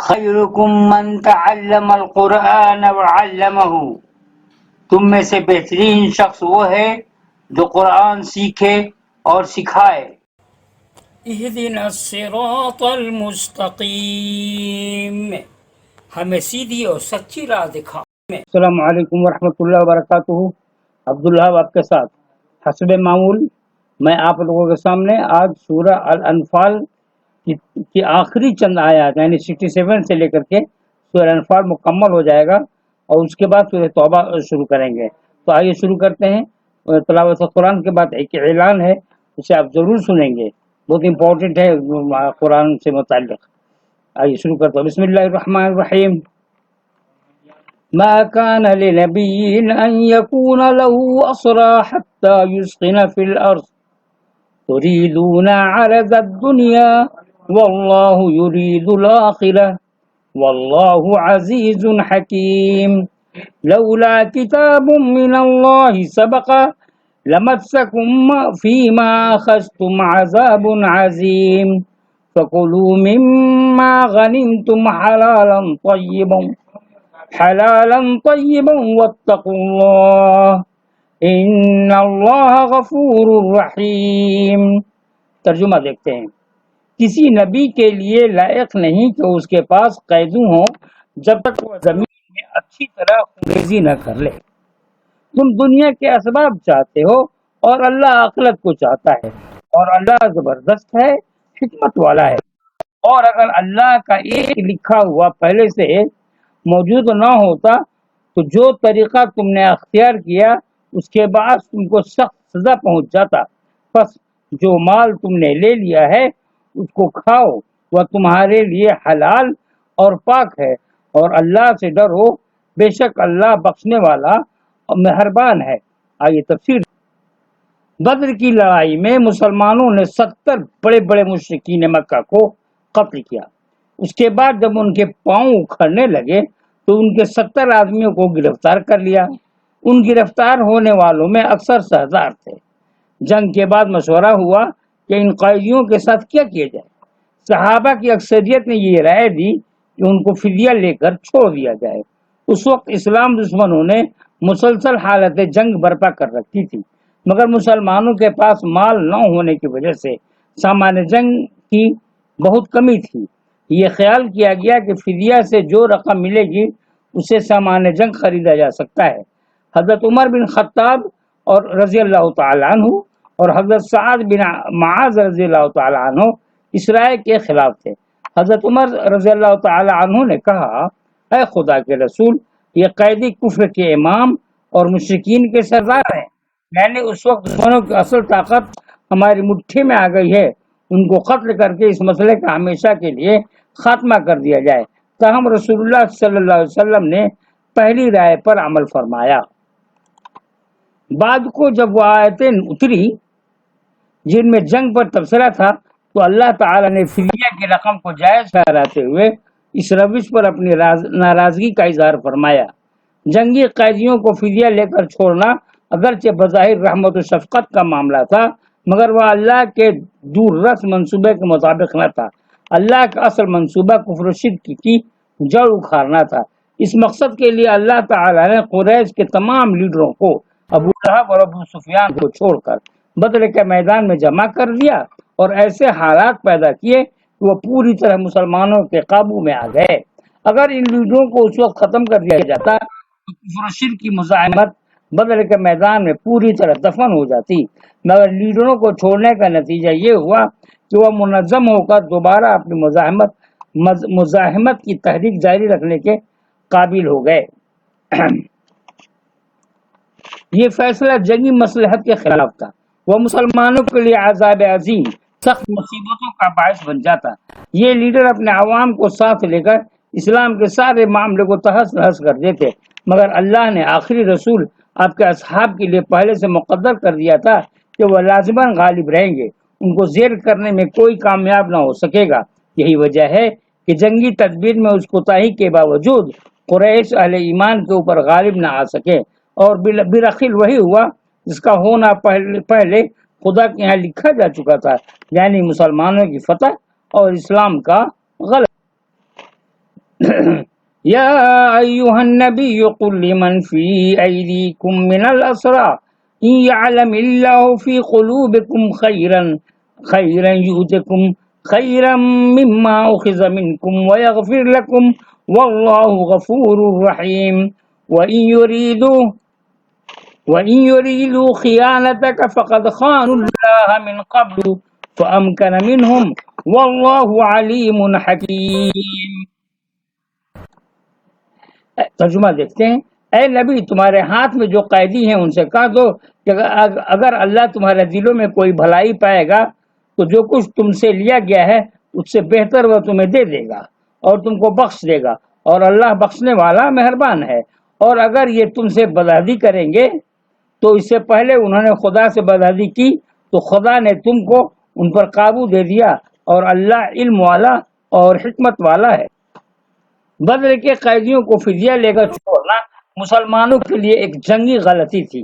خیرکم من تعلم القرآن وعلمہ، تم میں سے بہترین شخص وہ ہے جو قرآن سیکھے اور سکھائے۔ اہدنا الصراط المستقیم، ہمیں سیدھی اور سچی راہ دکھا۔ السلام علیکم ورحمۃ اللہ وبرکاتہ۔ عبداللہ آپ کے ساتھ حسب معمول میں آپ لوگوں کے سامنے آج سورہ الانفال کی آخری چند آیات یعنی 67 سے لے کر کے سورہ انفال مکمل ہو جائے گا اور اس کے بعد سورہ توبہ شروع کریں گے۔ تو آئیے شروع کرتے ہیں۔ تلاوت قرآن کے بعد ایک اعلان ہے، اسے آپ ضرور سنیں گے، بہت امپورٹنٹ ہے قرآن سے متعلق۔ آئیے شروع کرتا ہوں۔ بسم اللہ الرحمن الرحیم۔ ما كان لنبي أن يكون له أسرى حتى يسخن في الأرض تريدون عرض الدنيا والله يريد الآخرة والله عزيز حكيم لولا كتاب من الله سبق لمسكم فيما أخذتم عذاب عظيم فكلوا مما غنمتم حلالا طیبا واتقوا اللہ ان اللہ غفور رحیم۔ ترجمہ دیکھتے ہیں۔ کسی نبی کے لیے لائق نہیں کہ اس کے پاس قیدی ہوں جب تک وہ زمین میں اچھی طرح خونریزی نہ کر لے۔ تم دنیا کے اسباب چاہتے ہو اور اللہ آخرت کو چاہتا ہے، اور اللہ زبردست ہے، حکمت والا ہے۔ اور اگر اللہ کا ایک لکھا ہوا پہلے سے موجود نہ ہوتا تو جو طریقہ تم نے اختیار کیا اس کے بعد تم کو سخت سزا پہنچ جاتا۔ پس جو مال تم نے لے لیا ہے اس کو کھاؤ، وہ تمہارے لیے حلال اور پاک ہے، اور اللہ سے ڈرو، بے شک اللہ بخشنے والا اور مہربان ہے۔ آئیے تفسیر۔ بدر کی لڑائی میں مسلمانوں نے 70 بڑے بڑے مشرکین مکہ کو قتل کیا۔ اس کے بعد جب ان کے پاؤں اکھڑنے لگے تو ان کے 70 آدمیوں کو گرفتار کر لیا۔ ان گرفتار ہونے والوں میں اکثر سردار تھے۔ جنگ کے بعد مشورہ ہوا کہ ان قیدیوں کے ساتھ کیا کیا جائے۔ صحابہ کی اکثریت نے یہ رائے دی کہ ان کو فدیہ لے کر چھوڑ دیا جائے۔ اس وقت اسلام دشمنوں نے مسلسل حالت جنگ برپا کر رکھی تھی، مگر مسلمانوں کے پاس مال نہ ہونے کی وجہ سے سامان جنگ کی بہت کمی تھی۔ یہ خیال کیا گیا کہ فدیہ سے جو رقم ملے گی اسے سامان جنگ خریدا جا سکتا ہے۔ حضرت عمر بن خطاب اور رضی اللہ تعالیٰ عنہ اور حضرت سعد بن معاذ رضی اللہ تعالیٰ عنہ اس رائے کے خلاف تھے۔ حضرت عمر رضی اللہ تعالیٰ عنہ نے کہا، اے خدا کے رسول، یہ قیدی کفر کے امام اور مشرکین کے سردار ہیں، یعنی اس وقت دشمنوں کی اصل طاقت ہماری مٹھی میں آ گئی ہے، ان کو قتل کر کے اس مسئلے کا ہمیشہ کے لیے خاتمہ کر دیا جائے۔ تاہم رسول اللہ صلی اللہ علیہ وسلم نے پہلی رائے پر عمل فرمایا۔ بعد کو جب وہ آیتیں اتری جن میں جنگ پر تبصرہ تھا تو اللہ تعالیٰ نے فدیہ کی رقم کو جائز ٹھہراتے ہوئے اس روش پر اپنی ناراضگی کا اظہار فرمایا۔ جنگی قیدیوں کو فدیہ لے کر چھوڑنا اگرچہ بظاہر رحمت و شفقت کا معاملہ تھا، مگر وہ اللہ کے دور رس منصوبے کے مطابق نہ تھا۔ اللہ کا اصل منصوبہ کفر و شرک کی جڑ اکھاڑنا تھا۔ اس مقصد کے لیے اللہ تعالیٰ نے قریش کے تمام لیڈروں کو ابو لہب اور ابو سفیان کو چھوڑ کر بدر کے میدان میں جمع کر دیا اور ایسے حالات پیدا کیے کہ وہ پوری طرح مسلمانوں کے قابو میں آ گئے۔ اگر ان لیڈروں کو اس وقت ختم کر دیا جاتا تو کفر و شرک کی مزاحمت بدر کے میدان میں پوری طرح دفن ہو جاتی، مگر لیڈروں کو چھوڑنے کا نتیجہ یہ ہوا کہ وہ منظم ہو کر دوبارہ اپنی مزاحمت کی تحریک جاری رکھنے کے قابل ہو گئے۔ یہ فیصلہ جنگی مصلحت کے خلاف تھا، وہ مسلمانوں کے لیے عذاب عظیم، سخت مصیبتوں کا باعث بن جاتا۔ یہ لیڈر اپنے عوام کو ساتھ لے کر اسلام کے سارے معاملے کو تہس نہس کر دیتے، مگر اللہ نے آخری رسول آپ کے اصحاب کے لیے پہلے سے مقدر کر دیا تھا کہ وہ لازماً غالب رہیں گے، ان کو زیر کرنے میں کوئی کامیاب نہ ہو سکے گا۔ یہی وجہ ہے کہ جنگی تدبیر میں اس کوتاہی کے باوجود قریش اہل ایمان کے اوپر غالب نہ آ سکے، اور بالآخر وہی ہوا جس کا ہونا پہلے خدا کے یہاں لکھا جا چکا تھا، یعنی مسلمانوں کی فتح اور اسلام کا غلبہ۔ يا أيها النبي قل لمن في أيديكم من الأسرى إن يعلم الله في قلوبكم خيرا يؤتكم خيرا مما أخذ منكم ويغفر لكم والله غفور رحيم وإن يريدوا خيانتك فقد خانوا الله من قبل فأمكن منهم والله عليم حكيم. ترجمہ دیکھتے ہیں. اے نبی تمہارے ہاتھ میں جو قیدی ہیں ان سے کہہ دو کہ اگر اللہ تمہارے دلوں میں کوئی بھلائی پائے گا تو جو کچھ تم سے لیا گیا ہے اس سے بہتر وہ تمہیں دے دے گا اور تم کو بخش دے گا اور اللہ بخشنے والا مہربان ہے. اور اگر یہ تم سے بدعہدی کریں گے تو اس سے پہلے انہوں نے خدا سے بدعہدی کی تو خدا نے تم کو ان پر قابو دے دیا اور اللہ علم والا اور حکمت والا ہے. بدر کے قیدیوں کو فدیہ لے کر چھوڑنا مسلمانوں کے لیے ایک جنگی غلطی تھی،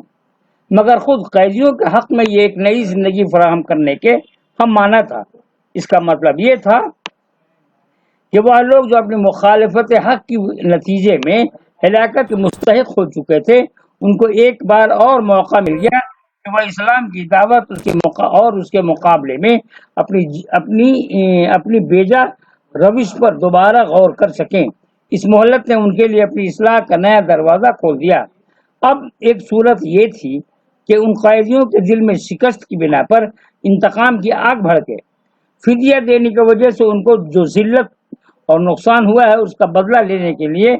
مگر خود قیدیوں کے حق میں یہ ایک نئی زندگی فراہم کرنے کے ہم مانا تھا. اس کا مطلب یہ تھا کہ وہ لوگ جو اپنی مخالفت حق کے نتیجے میں ہلاکت کے مستحق ہو چکے تھے ان کو ایک بار اور موقع مل گیا کہ وہ اسلام کی دعوت اس کے مقابلے میں اپنی بیجا روش پر دوبارہ غور کر سکیں. اس مہلت نے ان کے لیے اپنی اصلاح کا نیا دروازہ کھول دیا. اب ایک صورت یہ تھی کہ ان قیدیوں کے دل میں شکست کی بنا پر انتقام کی آگ بھڑکے. فدیہ دینے کی وجہ سے ان کو جو ذلت اور نقصان ہوا ہے اس کا بدلہ لینے کے لیے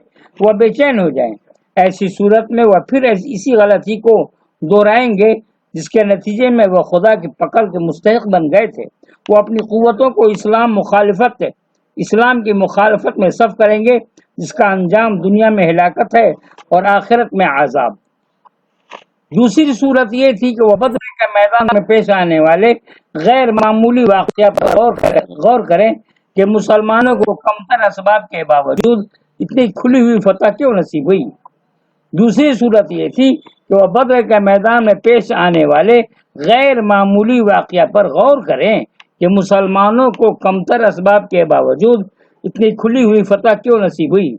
وہ بے چین ہو جائیں. ایسی صورت میں وہ پھر اسی غلطی کو دہرائیں گے جس کے نتیجے میں وہ خدا کی پکڑ کے مستحق بن گئے تھے. وہ اپنی قوتوں کو اسلام کی مخالفت میں صرف کریں گے جس کا انجام دنیا میں ہلاکت ہے اور آخرت میں عذاب. دوسری صورت یہ تھی کہ وہ بدر کے میدان میں پیش آنے والے غیر معمولی واقعہ پر غور کریں کہ مسلمانوں کو کمتر اسباب کے باوجود اتنی کھلی ہوئی فتح کیوں نصیب ہوئی. دوسری صورت یہ تھی کہ وہ بدر کے میدان میں پیش آنے والے غیر معمولی واقعہ پر غور کریں کہ مسلمانوں کو کمتر اسباب کے باوجود اتنی کھلی ہوئی فتح کیوں نصیب ہوئی.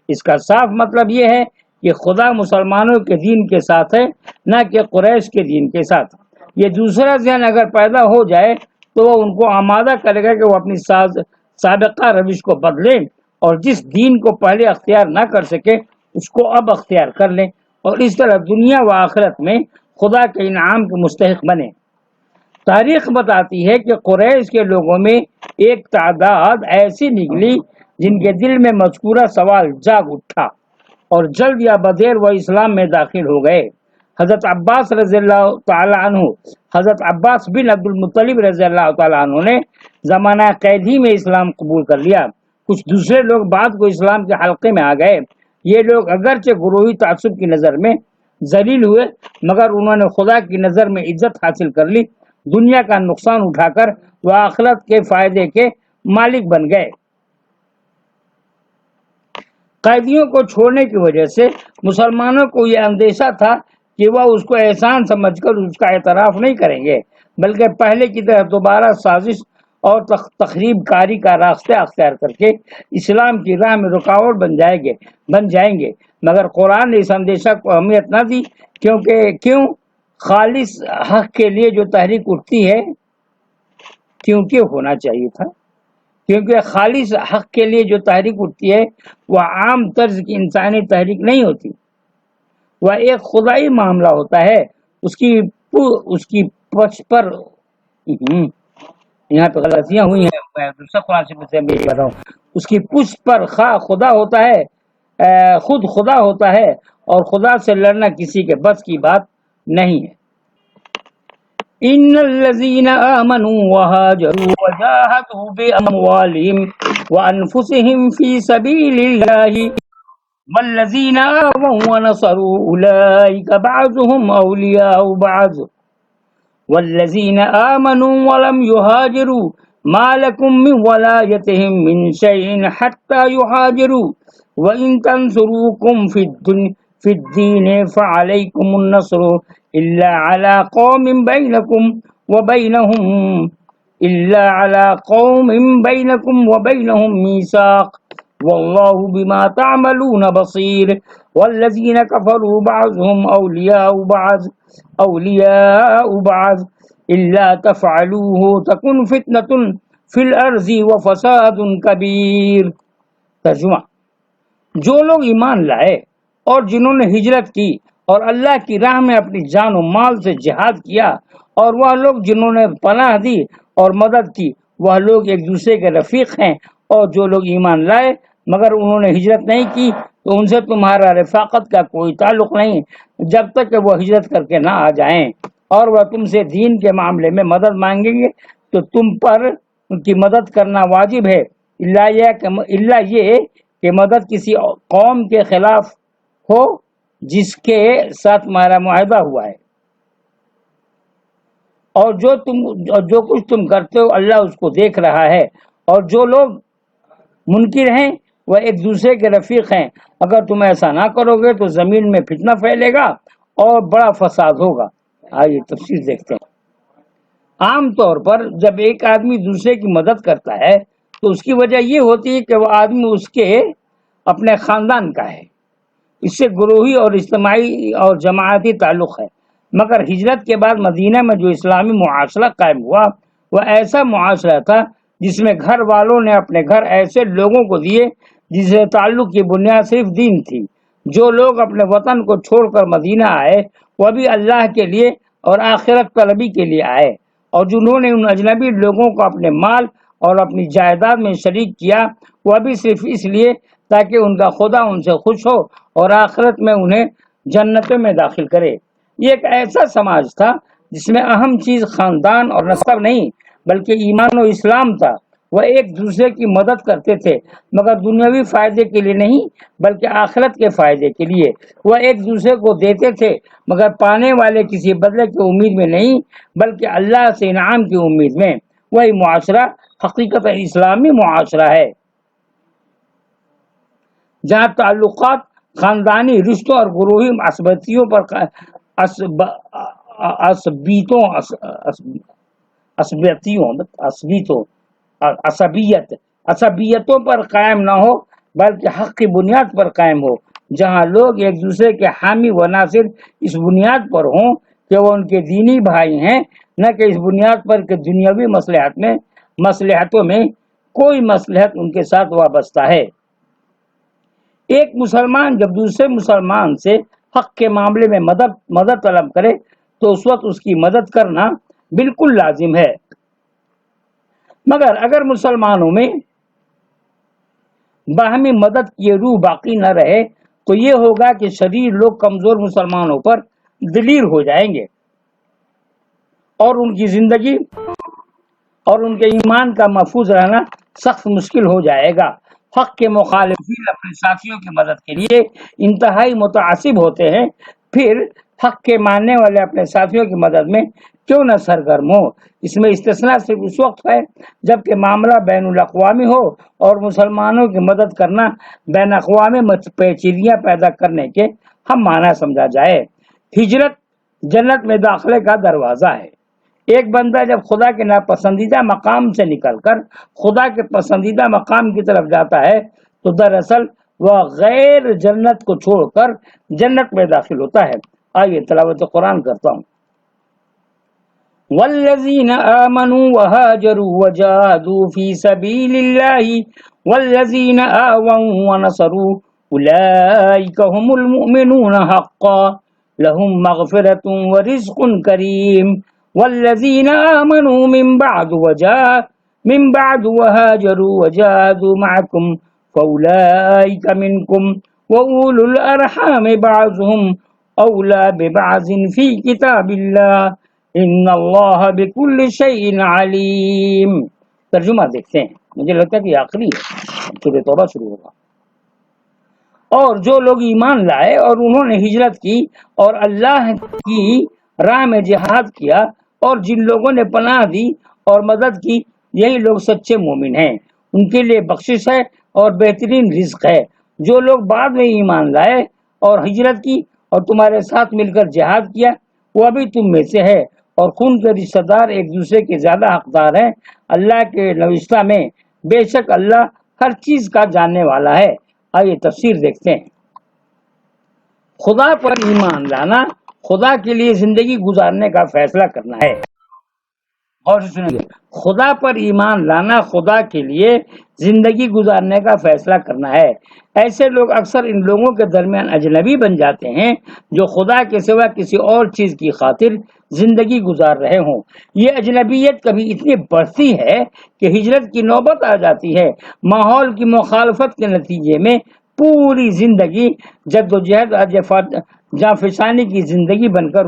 اس کا صاف مطلب یہ ہے کہ خدا مسلمانوں کے دین کے ساتھ ہے نہ کہ قریش کے دین کے ساتھ. یہ دوسرا ذہن اگر پیدا ہو جائے تو وہ ان کو آمادہ کرے گا کہ وہ اپنی سابقہ روش کو بدلیں اور جس دین کو پہلے اختیار نہ کر سکے اس کو اب اختیار کر لیں اور اس طرح دنیا و آخرت میں خدا کے انعام کے مستحق بنے. تاریخ بتاتی ہے کہ قریش کے لوگوں میں ایک تعداد ایسی نکلی جن کے دل میں مذکورہ سوال جاگ اٹھا اور جلد یا بدیر وہ اسلام میں داخل ہو گئے. حضرت عباس رضی اللہ تعالیٰ عنہ حضرت عباس بن عبد المطلب رضی اللہ تعالیٰ عنہ نے زمانہ قیدی میں اسلام قبول کر لیا. کچھ دوسرے لوگ بعد کو اسلام کے حلقے میں آ گئے. یہ لوگ اگرچہ گروہی تعصب کی نظر میں ذلیل ہوئے مگر انہوں نے خدا کی نظر میں عزت حاصل کر لی. دنیا کا نقصان اٹھا کر وہ آخرت کے فائدے کے مالک بن گئے. قیدیوں کو چھوڑنے کی وجہ سے مسلمانوں کو یہ اندیشہ تھا کہ وہ اس کو احسان سمجھ کر اس کا اعتراف نہیں کریں گے بلکہ پہلے کی طرح دوبارہ سازش اور تخریب کاری کا راستہ اختیار کر کے اسلام کی راہ میں رکاوٹ بن جائیں گے. مگر قرآن نے اس اندیشہ کو اہمیت نہ دی کیوں خالص حق کے لیے جو تحریک اٹھتی ہے کیونکہ ہونا چاہیے تھا کیونکہ خالص حق کے لیے جو تحریک اٹھتی ہے وہ عام طرز کی انسانی تحریک نہیں ہوتی. وہ ایک خدائی معاملہ ہوتا ہے. اس کی پچ پر یہاں پہ غلطیاں ہوئی ہیں میں دوسرا قرآن سے بتاؤں. اس کی پچ پر خدا ہوتا ہے خود خدا ہوتا ہے اور خدا سے لڑنا کسی کے بس کی بات نہیں ہے. ان الذين امنوا وهاجروا وجاهدوا باموالهم وانفسهم في سبيل الله والذين آووا ونصروا اولئك بعضهم اولياء بعض والذين آمنوا ولم يهاجروا ما لكم من ولايتهم من شيء حتى يهاجروا وإن تنصروكم في الدين فعليكم النصر إلا على قوم بينكم وبينهم ميثاق واللہ بما تعملون بصیر والذین کفروا بعضهم اولیاء بعض الا تفعلوه تکن فتنة فی الارض وفساد کبیر۔ ترجمہ: جو لوگ ایمان لائے اور جنہوں نے ہجرت کی اور اللہ کی راہ میں اپنی جان و مال سے جہاد کیا، اور وہ لوگ جنہوں نے پناہ دی اور مدد کی، وہ لوگ ایک دوسرے کے رفیق ہیں۔ اور جو لوگ ایمان لائے مگر انہوں نے ہجرت نہیں کی تو ان سے تمہارا رفاقت کا کوئی تعلق نہیں جب تک کہ وہ ہجرت کر کے نہ آ جائیں، اور وہ تم سے دین کے معاملے میں مدد مانگیں گے تو تم پر ان کی مدد کرنا واجب ہے، الا یہ کہ مدد کسی قوم کے خلاف ہو جس کے ساتھ تمہارا معاہدہ ہوا ہے، اور جو کچھ تم کرتے ہو اللہ اس کو دیکھ رہا ہے، اور جو لوگ منکر ہیں وہ ایک دوسرے کے رفیق ہیں۔ اگر تم ایسا نہ کرو گے تو زمین میں فتنہ پھیلے گا اور بڑا فساد ہوگا۔ آئیے تفصیل دیکھتے ہیں۔ عام طور پر جب ایک آدمی دوسرے کی مدد کرتا ہے تو اس کی وجہ یہ ہوتی ہے کہ وہ آدمی اس کے اپنے خاندان کا ہے، اس سے گروہی اور اجتماعی اور جماعتی تعلق ہے۔ مگر ہجرت کے بعد مدینہ میں جو اسلامی معاشرہ قائم ہوا وہ ایسا معاشرہ تھا جس میں گھر والوں نے اپنے گھر ایسے لوگوں کو دیے جس سے تعلق کی بنیاد صرف دین تھی۔ جو لوگ اپنے وطن کو چھوڑ کر مدینہ آئے وہ بھی اللہ کے لیے اور آخرت طلبی کے لیے آئے، اور جنہوں نے ان اجنبی لوگوں کو اپنے مال اور اپنی جائیداد میں شریک کیا وہ بھی صرف اس لیے تاکہ ان کا خدا ان سے خوش ہو اور آخرت میں انہیں جنتوں میں داخل کرے۔ یہ ایک ایسا سماج تھا جس میں اہم چیز خاندان اور نسب نہیں بلکہ ایمان و اسلام تھا۔ وہ ایک دوسرے کی مدد کرتے تھے مگر دنیاوی فائدے کے لیے نہیں بلکہ آخرت کے فائدے کے لیے۔ وہ ایک دوسرے کو دیتے تھے مگر پانے والے کسی بدلے کی امید میں نہیں بلکہ اللہ سے انعام کی امید میں۔ وہی معاشرہ حقیقت اسلامی معاشرہ ہے جہاں تعلقات خاندانی رشتوں اور گروہی عصبیتوں پر عصبیتوں پر قائم نہ ہو بلکہ حق کی بنیاد پر قائم ہو، جہاں لوگ ایک دوسرے کے حامی و ناصر اس بنیاد پر ہوں کہ وہ ان کے دینی بھائی ہیں، نہ کہ اس بنیاد پر کہ دنیاوی مصلحتوں میں کوئی مصلحت ان کے ساتھ وابستہ ہے۔ ایک مسلمان جب دوسرے مسلمان سے حق کے معاملے میں مدد طلب کرے تو اس وقت اس کی مدد کرنا بالکل لازم ہے۔ مگر اگر مسلمانوں میں باہمی مدد کی روح باقی نہ رہے تو یہ ہوگا کہ شریر لوگ کمزور مسلمانوں پر دلیر ہو جائیں گے اور ان کی زندگی اور ان کے ایمان کا محفوظ رہنا سخت مشکل ہو جائے گا۔ حق کے مخالفین اپنے ساتھیوں کی مدد کے لیے انتہائی متعصب ہوتے ہیں، پھر حق کے ماننے والے اپنے ساتھیوں کی مدد میں کیوں نہ سرگرم ہو۔ اس میں استثناء صرف اس وقت ہے جب کہ معاملہ بین الاقوامی ہو اور مسلمانوں کی مدد کرنا بین اقوامی پیچیدگیاں پیدا کرنے کے ہم معنی سمجھا جائے۔ ہجرت جنت میں داخلے کا دروازہ ہے۔ ایک بندہ جب خدا کے ناپسندیدہ مقام سے نکل کر خدا کے پسندیدہ مقام کی طرف جاتا ہے تو دراصل وہ غیر جنت کو چھوڑ کر جنت میں داخل ہوتا ہے۔ آئیے تلاوت قرآن کرتا ہوں۔ والذین آمنوا وہاجروا وجاہدوا فی سبیل اللہ والذین آووا ونصروا اولئک هم المؤمنون حقا لهم مغفرۃ ورزق کریم والذین آمنوا من بعد وهاجروا وجاهدوا معكم فأولئك منكم وأولو الأرحام بعضهم أولى ببعض في كتاب الله إن الله بكل شيء عليم۔ ترجمہ دیکھتے ہیں، مجھے لگتا ہے کہ آخری ہے، سورۃ توبہ شروع ہوگا۔ اور جو لوگ ایمان لائے اور انہوں نے ہجرت کی اور اللہ کی راہ میں جہاد کیا اور جن لوگوں نے پناہ دی اور مدد کی، یہی لوگ سچے مومن ہیں، ان کے لیے بخشش ہے اور بہترین رزق ہے۔ جو لوگ بعد میں ایمان لائے اور ہجرت کی اور تمہارے ساتھ مل کر جہاد کیا وہ بھی تم میں سے ہے، اور خون کے رشتہ دار ایک دوسرے کے زیادہ حقدار ہیں اللہ کے نوشتہ میں، بے شک اللہ ہر چیز کا جاننے والا ہے۔ آئیے تفسیر دیکھتے ہیں۔ خدا پر ایمان لانا خدا کے لیے زندگی گزارنے کا فیصلہ کرنا ہے۔ اور سنیں گے، خدا پر ایمان لانا خدا کے لیے زندگی گزارنے کا فیصلہ کرنا ہے۔ ایسے لوگ اکثر ان لوگوں کے درمیان اجنبی بن جاتے ہیں جو خدا کے سوا کسی اور چیز کی خاطر زندگی گزار رہے ہوں۔ یہ اجنبیت کبھی اتنی بڑھتی ہے کہ ہجرت کی نوبت آ جاتی ہے۔ ماحول کی مخالفت کے نتیجے میں پوری زندگی جدوجہد جانفشانی کی زندگی بن کر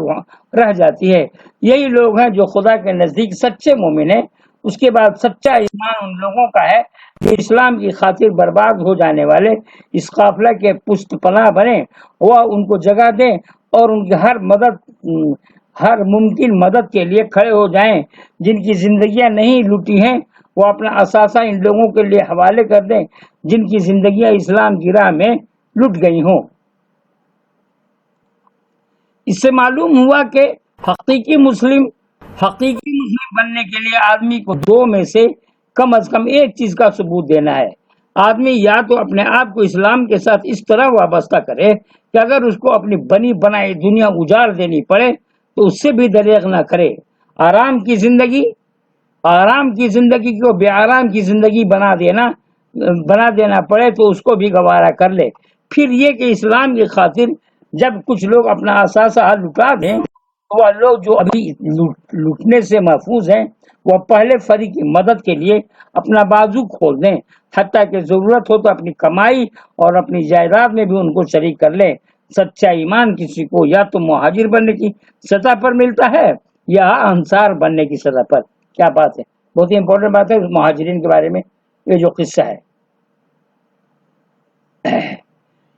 رہ جاتی ہے۔ یہی لوگ ہیں جو خدا کے نزدیک سچے مومن ہیں۔ اس کے بعد سچا ایمان ان لوگوں کا ہے جو اسلام کی خاطر برباد ہو جانے والے اس قافلہ کے پشت پناہ بنے، وہ ان کو جگہ دیں اور ان کی ہر ممکن مدد کے لیے کھڑے ہو جائیں۔ جن کی زندگیاں نہیں لوٹی ہیں وہ اپنا اثاثہ ان لوگوں کے لیے حوالے کر دیں جن کی زندگیاں اسلام کی راہ میں لٹ گئی ہوں۔ اس سے معلوم ہوا کہ حقیقی مسلم بننے کے لیے آدمی کو دو میں سے کم از کم ایک چیز کا ثبوت دینا ہے۔ آدمی یا تو اپنے آپ کو اسلام کے ساتھ اس طرح وابستہ کرے کہ اگر اس کو اپنی بنی بنائی دنیا اجاڑ دینی پڑے تو اس سے بھی دریغ نہ کرے۔ آرام کی زندگی کو بے آرام کی زندگی بنا دینا پڑے تو اس کو بھی گوارا کر لے۔ پھر یہ کہ اسلام کی خاطر جب کچھ لوگ اپنا اثاثہ لٹا دیں تو وہ لوگ جو ابھی لوٹنے سے محفوظ ہیں وہ پہلے فریق کی مدد کے لیے اپنا بازو کھول دیں، حتیٰ کہ ضرورت ہو تو اپنی کمائی اور اپنی جائیداد میں بھی ان کو شریک کر لیں۔ سچا ایمان کسی کو یا تو مہاجر بننے کی سطح پر ملتا ہے یا انصار بننے کی سطح پر۔ کیا بات ہے، بہت ہی امپورٹنٹ بات ہے مہاجرین کے بارے میں یہ جو قصہ ہے۔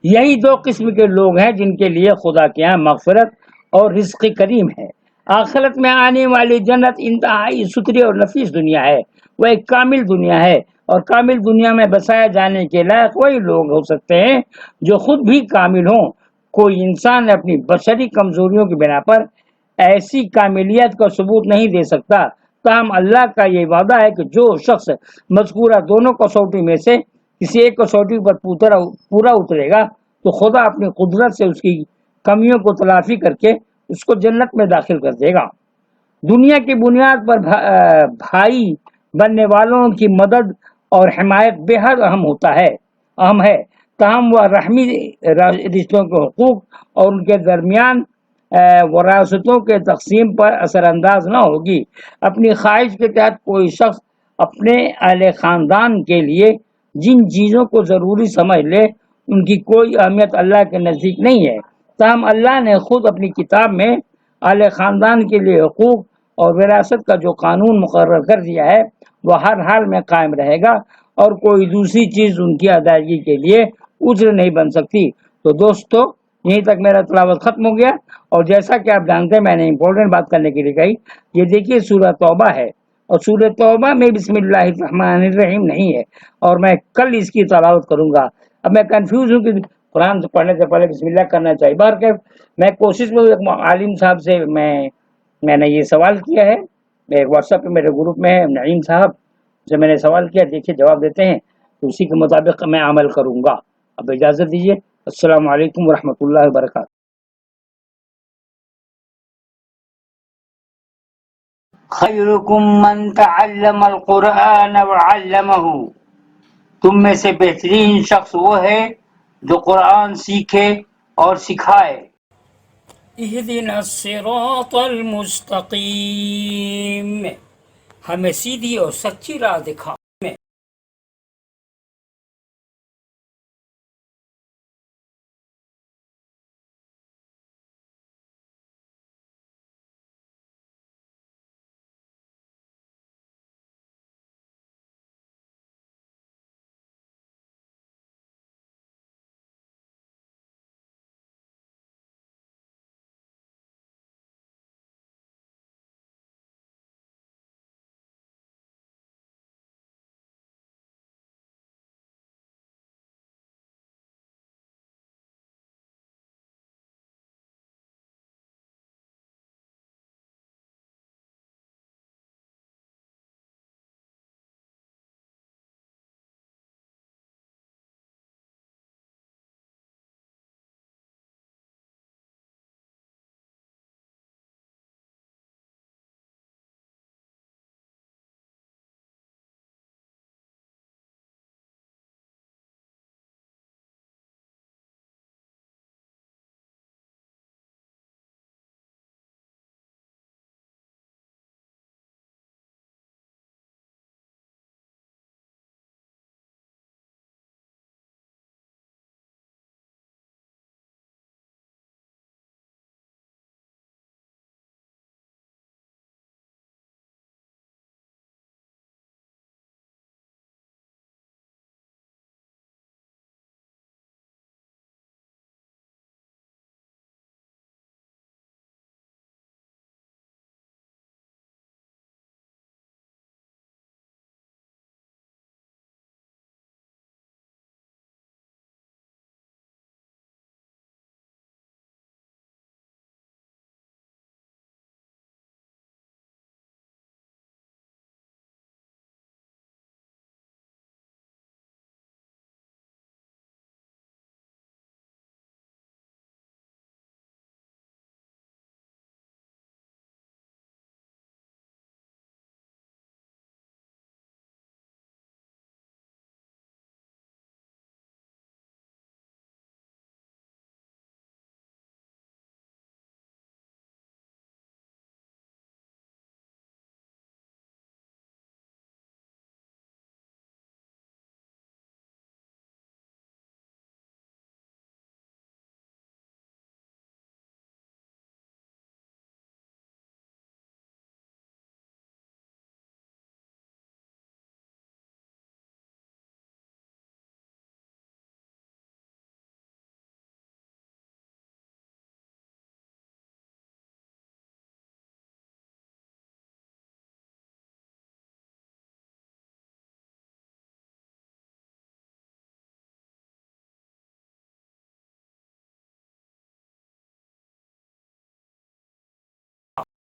یہی دو قسم کے لوگ ہیں جن کے لیے خدا کے یہاں مغفرت اور رزق کریم ہے۔ آخرت میں آنے والی جنت انتہائی ستھری اور نفیس دنیا ہے۔ وہ ایک کامل دنیا ہے اور کامل دنیا میں بسایا جانے کے لائق وہی لوگ ہو سکتے ہیں جو خود بھی کامل ہوں۔ کوئی انسان اپنی بشری کمزوریوں کی بنا پر ایسی کاملیت کا ثبوت نہیں دے سکتا، تاہم اللہ کا یہ وعدہ ہے کہ جو شخص مذکورہ دونوں کسوٹی میں سے کسی ایک کسوٹی پر پورا اترے گا تو خدا اپنی قدرت سے اس کی کمیوں کو تلافی کر کے اس کو جنت میں داخل کر دے گا۔ دنیا کی بنیاد پر بھائی بننے والوں کی مدد اور حمایت بے حد اہم ہے، تاہم وہ رحمی رشتوں کے حقوق اور ان کے درمیان وراثتوں کے تقسیم پر اثر انداز نہ ہوگی۔ اپنی خواہش کے تحت کوئی شخص اپنے اہل خاندان کے لیے جن چیزوں کو ضروری سمجھ لے ان کی کوئی اہمیت اللہ کے نزدیک نہیں ہے، تاہم اللہ نے خود اپنی کتاب میں اہل خاندان کے لیے حقوق اور وراثت کا جو قانون مقرر کر دیا ہے وہ ہر حال میں قائم رہے گا اور کوئی دوسری چیز ان کی ادائیگی کے لیے عذر نہیں بن سکتی۔ تو دوستو یہیں تک میرا تلاوت ختم ہو گیا، اور جیسا کہ آپ جانتے ہیں میں نے امپورٹنٹ بات کرنے کے لیے کہی، یہ دیکھیے سورہ توبہ ہے اور سورہ توبہ میں بسم اللہ الرحمن الرحیم نہیں ہے، اور میں کل اس کی تلاوت کروں گا۔ اب میں کنفیوز ہوں کہ قرآن پڑھنے سے پہلے بسم اللہ کرنا چاہیے۔ بار کہ میں کوشش میں ایک عالم صاحب سے میں نے یہ سوال کیا ہے، ایک واٹس ایپ پہ میرے گروپ میں ہے نعیم صاحب سے میں نے سوال کیا، دیکھیے جواب دیتے ہیں تو اسی کے مطابق میں عمل کروں گا۔ اب اجازت دیجیے، السلام علیکم ورحمۃ اللہ وبرکاتہ۔ خیرکم من تعلم القرآن وعلمہ، تم میں سے بہترین شخص وہ ہے جو قرآن سیکھے اور سکھائے۔ اہدنا الصراط المستقیم، ہمیں سیدھی اور سچی راہ دکھا۔